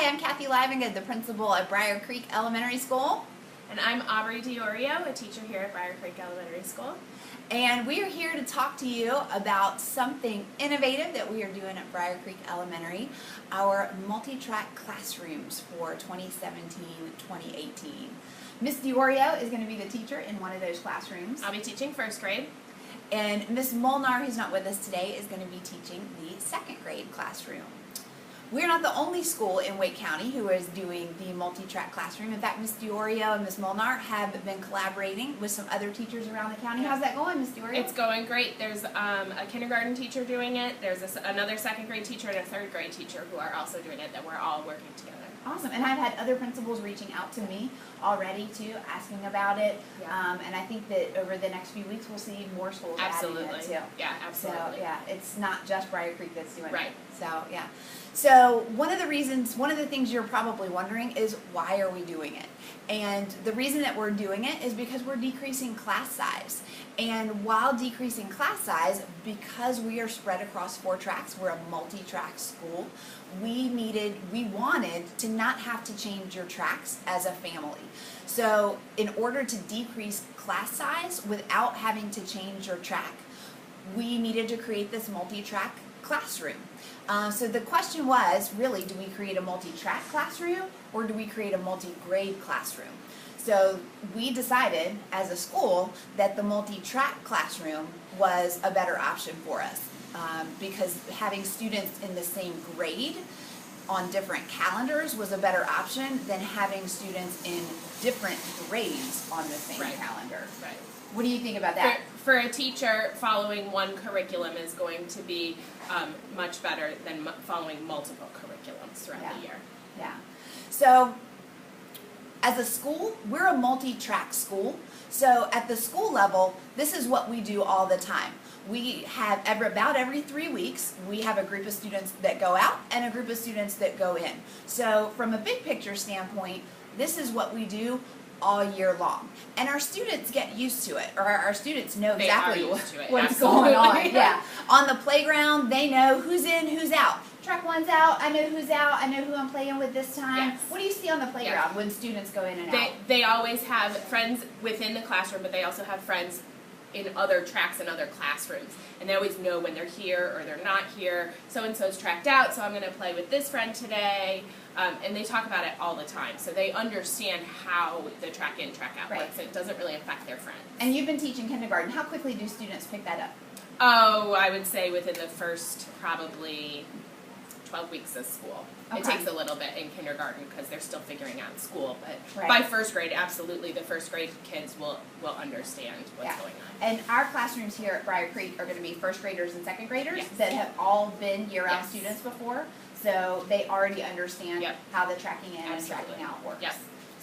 Hi, I'm Kathy Livingood, the principal at Briar Creek Elementary School. And I'm Aubrey DiOrio, a teacher here at Briar Creek Elementary School. And we are here to talk to you about something innovative that we are doing at Briar Creek Elementary, our multi-track classrooms for 2017-2018. Miss DiOrio is going to be the teacher in one of those classrooms. I'll be teaching first grade. And Miss Molnar, who's not with us today, is going to be teaching the second grade classroom. We're not the only school in Wake County who is doing the multi-track classroom. In fact, Miss DiOrio and Miss Molnar have been collaborating with some other teachers around the county. How's that going, Miss DiOrio? It's going great. There's a kindergarten teacher doing it. There's another second grade teacher and a third grade teacher who are also doing it, that we're all working together. Awesome. And I've had other principals reaching out to me already, too, asking about it. Yeah. And I think that over the next few weeks, we'll see more schools adding it, too. Yeah, absolutely. So, yeah, it's not just Briar Creek that's doing Right. it. So, yeah. So, one of the things you're probably wondering is, why are we doing it? And the reason that we're doing it is because we're decreasing class size. And while decreasing class size, because we are spread across 4 tracks, we're a multi-track school, we wanted to not have to change your tracks as a family. So in order to decrease class size without having to change your track, we needed to create this multi-track classroom. So the question was, really, do we create a multi-track classroom or do we create a multi-grade classroom? So we decided as a school that the multi-track classroom was a better option for us because having students in the same grade on different calendars was a better option than having students in different grades on the same calendar. Right. What do you think about that? For a teacher, following one curriculum is going to be much better than following multiple curriculums throughout the year. Yeah. So, as a school, we're a multi-track school. So, at the school level, this is what we do all the time. We have about every 3 weeks, we have a group of students that go out and a group of students that go in. So, from a big picture standpoint, this is what we do all year long. And our students get used to it, or our students know exactly what's going on. Yeah. On the playground, they know who's in, who's out. Track 1's out, I know who's out, I know who I'm playing with this time. Yes. What do you see on the playground when students go in and out? They always have friends within the classroom, but they also have friends in other tracks and other classrooms. And they always know when they're here or they're not here. So-and-so's tracked out, so I'm going to play with this friend today. And they talk about it all the time. So they understand how the track in, track out works. It doesn't really affect their friends. And you've been teaching kindergarten. How quickly do students pick that up? Oh, I would say within the first probably 12 weeks of school. Okay. It takes a little bit in kindergarten because they're still figuring out school, but Right. by first grade, absolutely, the first grade kids will understand what's going on. And our classrooms here at Briar Creek are going to be first graders and second graders Yes. that have all been year-round Yes. students before, so they already understand Yep. how the tracking in and Absolutely. tracking out works. Yep.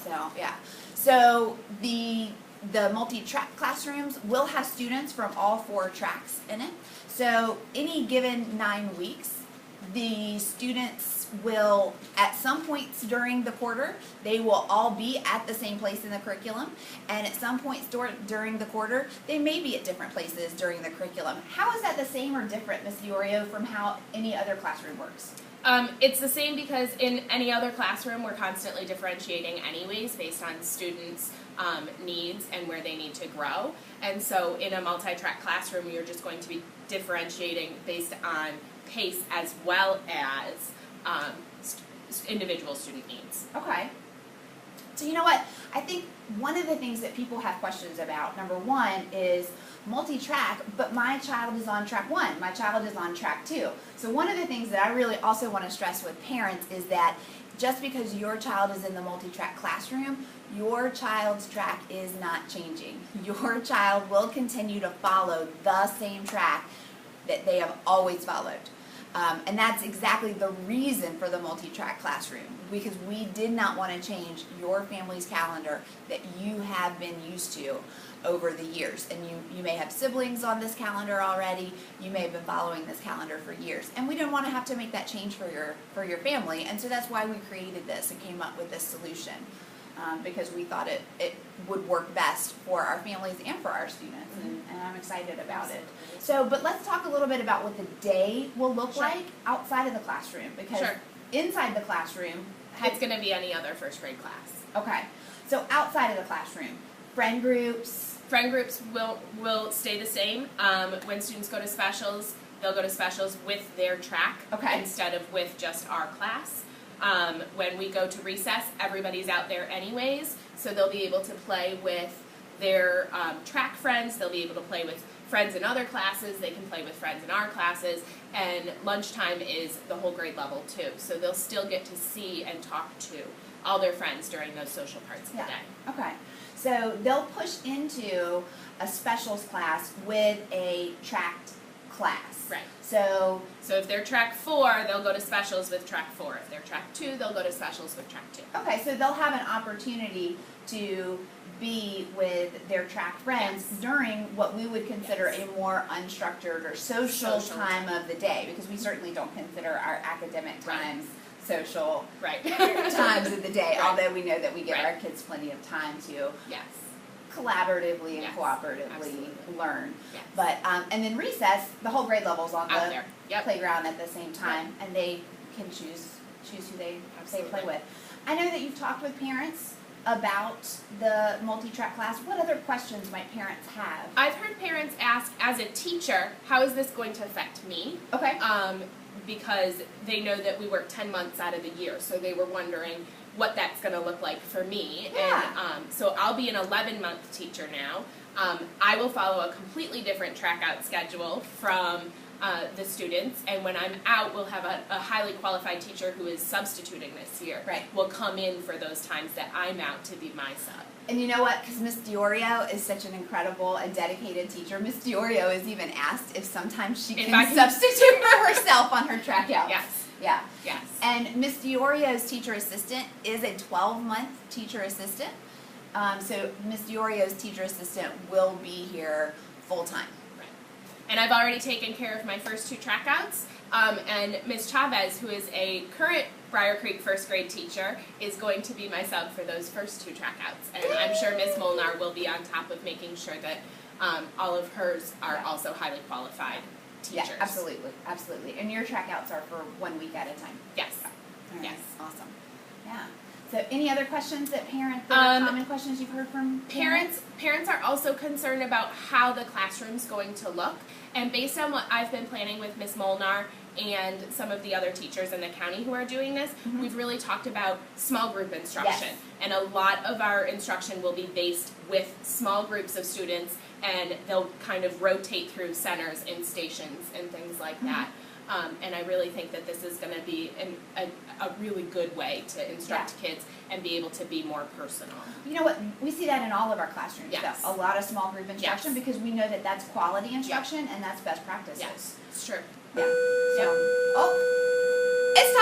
So, yeah. So the multi-track classrooms will have students from all 4 tracks in it. So any given 9 weeks, the students will, at some points during the quarter, they will all be at the same place in the curriculum, and at some points during the quarter, they may be at different places during the curriculum. How is that the same or different, Ms. DiOrio, from how any other classroom works? It's the same because in any other classroom, we're constantly differentiating anyways based on students' needs and where they need to grow. And so in a multi-track classroom, you're just going to be differentiating based on pace as well as individual student needs. Okay. So you know what? I think one of the things that people have questions about, number one, is multi-track, but my child is on track 1, my child is on track 2. So one of the things that I really also want to stress with parents is that just because your child is in the multi-track classroom, your child's track is not changing. Your child will continue to follow the same track that they have always followed. And that's exactly the reason for the multi-track classroom, because we did not want to change your family's calendar that you have been used to over the years. And you may have siblings on this calendar already, you may have been following this calendar for years. And we didn't want to have to make that change for your family, and so that's why we created this and came up with this solution. Because we thought it would work best for our families and for our students, and I'm excited about it. So, but let's talk a little bit about what the day will look like outside of the classroom, because inside the classroom, It's going to be any other first grade class. Okay. So outside of the classroom, friend groups. Friend groups will stay the same. When students go to specials, they'll go to specials with their track instead of with just our class. When we go to recess, everybody's out there anyways, so they'll be able to play with their track friends, they'll be able to play with friends in other classes, they can play with friends in our classes, and lunchtime is the whole grade level too. So they'll still get to see and talk to all their friends during those social parts of the day. Okay. So they'll push into a specials class with a tracked class. Right. So if they're track 4, they'll go to specials with track 4. If they're track 2, they'll go to specials with track 2. okay, so they'll have an opportunity to be with their track friends during what we would consider a more unstructured or social time of the day, because we certainly don't consider our academic times social times of the day, although we know that we give our kids plenty of time to collaboratively and cooperatively learn. Yes. But and then recess, the whole grade level's on Out the there. playground at the same time, and they can choose who they play with. I know that you've talked with parents about the multi-track class. What other questions might parents have? I've heard parents ask, as a teacher, how is this going to affect me? Okay. Because they know that we work 10 months out of the year, so they were wondering what that's going to look like for me. Yeah. And so I'll be an 11-month teacher now. I will follow a completely different track out schedule from the students, and when I'm out, we'll have a highly qualified teacher who is substituting this year. Right. Will come in for those times that I'm out to be my sub. And you know what? Because Miss Diorio is such an incredible and dedicated teacher. Miss Diorio is even asked if sometimes she can substitute for herself on her track out. Yes. Yeah. Yes. And Miss Diorio's teacher assistant is a 12-month teacher assistant. So Miss Diorio's teacher assistant will be here full time. Right. And I've already taken care of my first 2 track outs. And Ms. Chavez, who is a current Briar Creek first grade teacher, is going to be my sub for those first 2 track outs. And I'm sure Ms. Molnar will be on top of making sure that all of hers are also highly qualified teachers. Yeah, absolutely, absolutely. And your track outs are for 1 week at a time. Yes. Right. Yes. Awesome. Yeah. So any other questions that common questions you've heard from parents? Parents are also concerned about how the classroom's going to look. And based on what I've been planning with Ms. Molnar and some of the other teachers in the county who are doing this, we've really talked about small group instruction. Yes. And a lot of our instruction will be based with small groups of students, and they'll kind of rotate through centers and stations and things like that. And I really think that this is going to be a really good way to instruct kids and be able to be more personal. You know what? We see that in all of our classrooms. Yes. A lot of small group instruction because we know that that's quality instruction and that's best practices. Yes, it's true. Yeah. So, it's time.